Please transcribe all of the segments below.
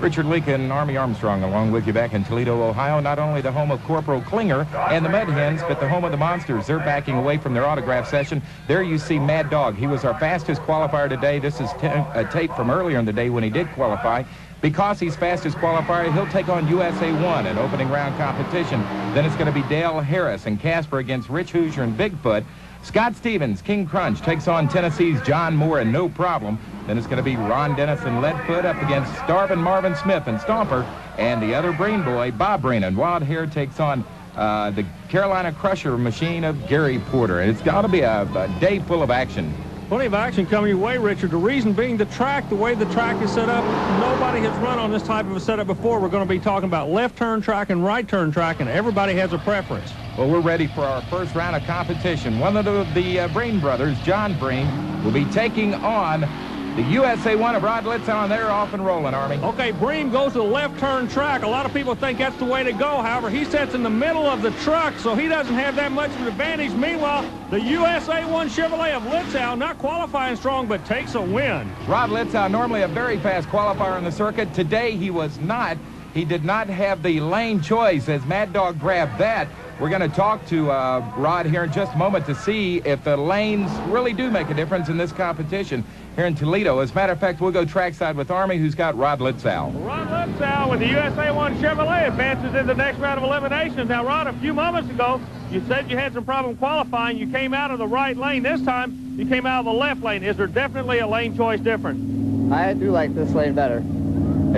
Richard Leek and Army Armstrong along with you back in Toledo, Ohio. Not only the home of Corporal Klinger and the Mud Hens, but the home of the Monsters. They're backing away from their autograph session. There you see Mad Dog. He was our fastest qualifier today. This is a tape from earlier in the day when he did qualify. Because he's fastest qualifier, he'll take on USA 1 in opening round competition. Then it's going to be Dale Harris and Casper against Rich Hoosier and Bigfoot. Scott Stevens, King Krunch, takes on Tennessee's John Moore and No Problem. Then it's going to be Ron Dennis and Leadfoot up against Starvin' Marvin Smith and Stomper. And the other Breen boy, Bob Breen, and Wild Hair takes on the Carolina Crusher machine of Gary Porter. And it's got to be a day full of action. Plenty of action coming your way, Richard. The reason being the track, the way the track is set up, nobody has run on this type of a setup before. We're going to be talking about left turn track and right turn track, and everybody has a preference. Well, we're ready for our first round of competition. One of the Breen brothers, John Breen, will be taking on the USA 1 of Rod LITZAU, and they're off and rolling, Army. Okay, Breen goes to the left turn track. A lot of people think that's the way to go. However, he sits in the middle of the truck, so he doesn't have that much of an advantage. Meanwhile, the USA 1 Chevrolet of LITZAU, not qualifying strong, but takes a win. Rod LITZAU, normally a very fast qualifier on the circuit. Today, he was not. He did not have the lane choice as Mad Dog grabbed that. We're going to talk to Rod here in just a moment to see if the lanes really do make a difference in this competition here in Toledo. As a matter of fact, we'll go trackside with Army, who's got Rod LITZAU. Rod LITZAU with the USA 1 Chevrolet advances in the next round of eliminations. Now, Rod, a few moments ago, you said you had some problem qualifying. You came out of the right lane. This time, you came out of the left lane. Is there definitely a lane choice difference? I do like this lane better.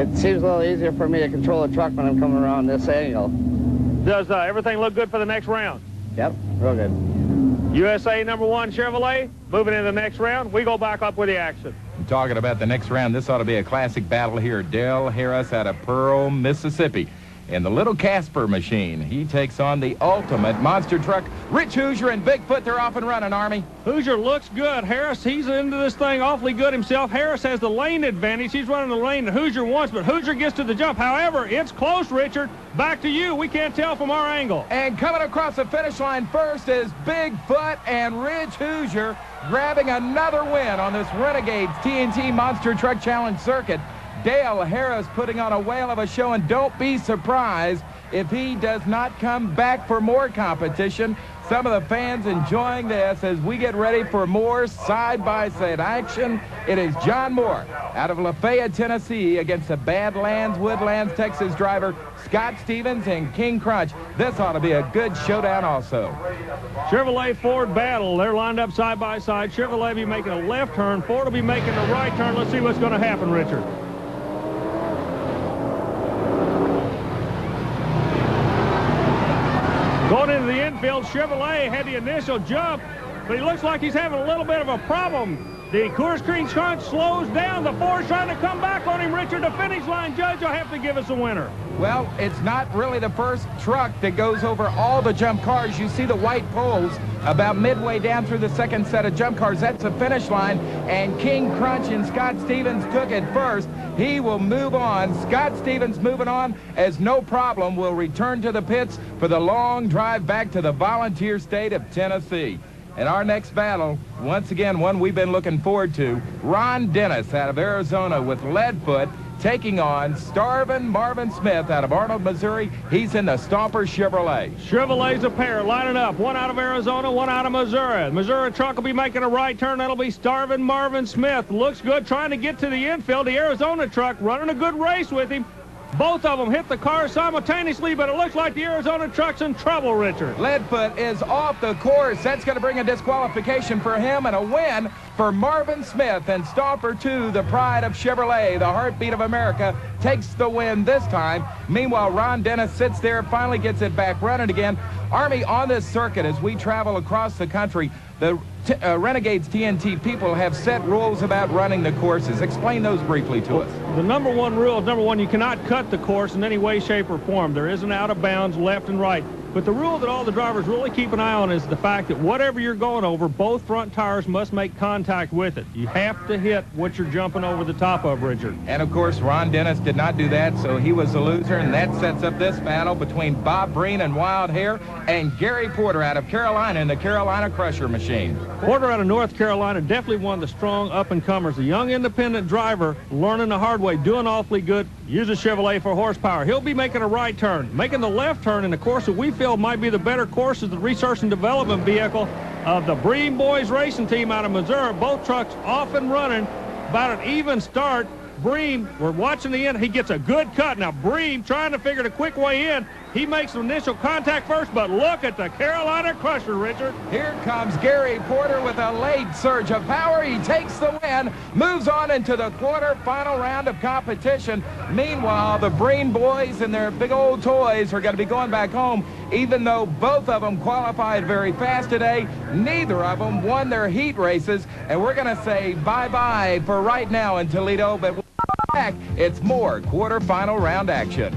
It seems a little easier for me to control the truck when I'm coming around this angle. Does everything look good for the next round? Yep, real good. USA number 1 Chevrolet moving into the next round. We go back up with the action. Talking about the next round, this ought to be a classic battle here. Dale Harris out of Pearl, Mississippi. In the little Casper machine, he takes on the ultimate monster truck. Rich Hoosier and Bigfoot, they're off and running, Army. Hoosier looks good. Harris, he's into this thing awfully good himself. Harris has the lane advantage. He's running the lane that Hoosier wants, but Hoosier gets to the jump. However, it's close, Richard. Back to you. We can't tell from our angle. And coming across the finish line first is Bigfoot and Rich Hoosier grabbing another win on this Renegades TNT Monster Truck Challenge circuit. Dale Harris putting on a whale of a show, and don't be surprised if he does not come back for more competition. Some of the fans enjoying this as we get ready for more side-by-side action. It is John Moore out of Lafayette, Tennessee against the Badlands, Woodlands, Texas driver Scott Stevens and King Krunch. This ought to be a good showdown also. Chevrolet Ford battle. They're lined up side by side. Chevrolet will be making a left turn. Ford will be making a right turn. Let's see what's going to happen, Richard. Going into the infield, Chevrolet had the initial jump, but he looks like he's having a little bit of a problem. The Coors Cream Crunch slows down. The Ford's trying to come back on him, Richard. The finish line, Judge, you'll have to give us a winner. Well, it's not really the first truck that goes over all the jump cars. You see the white poles about midway down through the second set of jump cars. That's the finish line, and King Krunch and Scott Stevens took it first. He will move on. Scott Stevens moving on as No Problem will return to the pits for the long drive back to the volunteer state of Tennessee. And our next battle, once again, one we've been looking forward to, Ron Dennis out of Arizona with Leadfoot taking on Starvin' Marvin Smith out of Arnold, Missouri. He's in the Stomper Chevrolet. Chevrolet's a pair lining up. One out of Arizona, one out of Missouri. The Missouri truck will be making a right turn. That'll be Starvin' Marvin Smith. Looks good, trying to get to the infield. The Arizona truck running a good race with him. Both of them hit the car simultaneously, but it looks like the Arizona truck's in trouble, Richard. Leadfoot is off the course. That's going to bring a disqualification for him and a win for Marvin Smith. And Stomper 2, the pride of Chevrolet, the heartbeat of America, takes the win this time. Meanwhile, Ron Dennis sits there, finally gets it back running again. Army, on this circuit, as we travel across the country, the Renegades TNT people have set rules about running the courses. Explain those briefly to us. The number one rule is, number one, you cannot cut the course in any way, shape, or form. There is an out of bounds left and right. But the rule that all the drivers really keep an eye on is the fact that whatever you're going over, both front tires must make contact with it. You have to hit what you're jumping over the top of, Richard. And, of course, Ron Dennis did not do that, so he was the loser, and that sets up this battle between Bob Breen and Wild Hair and Gary Porter out of Carolina in the Carolina Crusher machine. Porter out of North Carolina, definitely one of the strong up-and-comers. A young independent driver, learning the hard way, doing awfully good. Use a Chevrolet for horsepower. He'll be making a right turn, making the left turn in the course that we feel might be the better course is the research and development vehicle of the BREEN Boys Racing Team out of Missouri. Both trucks off and running, about an even start. BREEN, we're watching the end. He gets a good cut. Now, BREEN trying to figure the quick way in. He makes some initial contact first, but look at the Carolina Crusher, Richard. Here comes Gary Porter with a late surge of power. He takes the win, moves on into the quarterfinal round of competition. Meanwhile, the BREEN boys and their big old toys are going to be going back home. Even though both of them qualified very fast today, neither of them won their heat races. And we're going to say bye-bye for right now in Toledo, but we'll be back. It's more quarterfinal round action.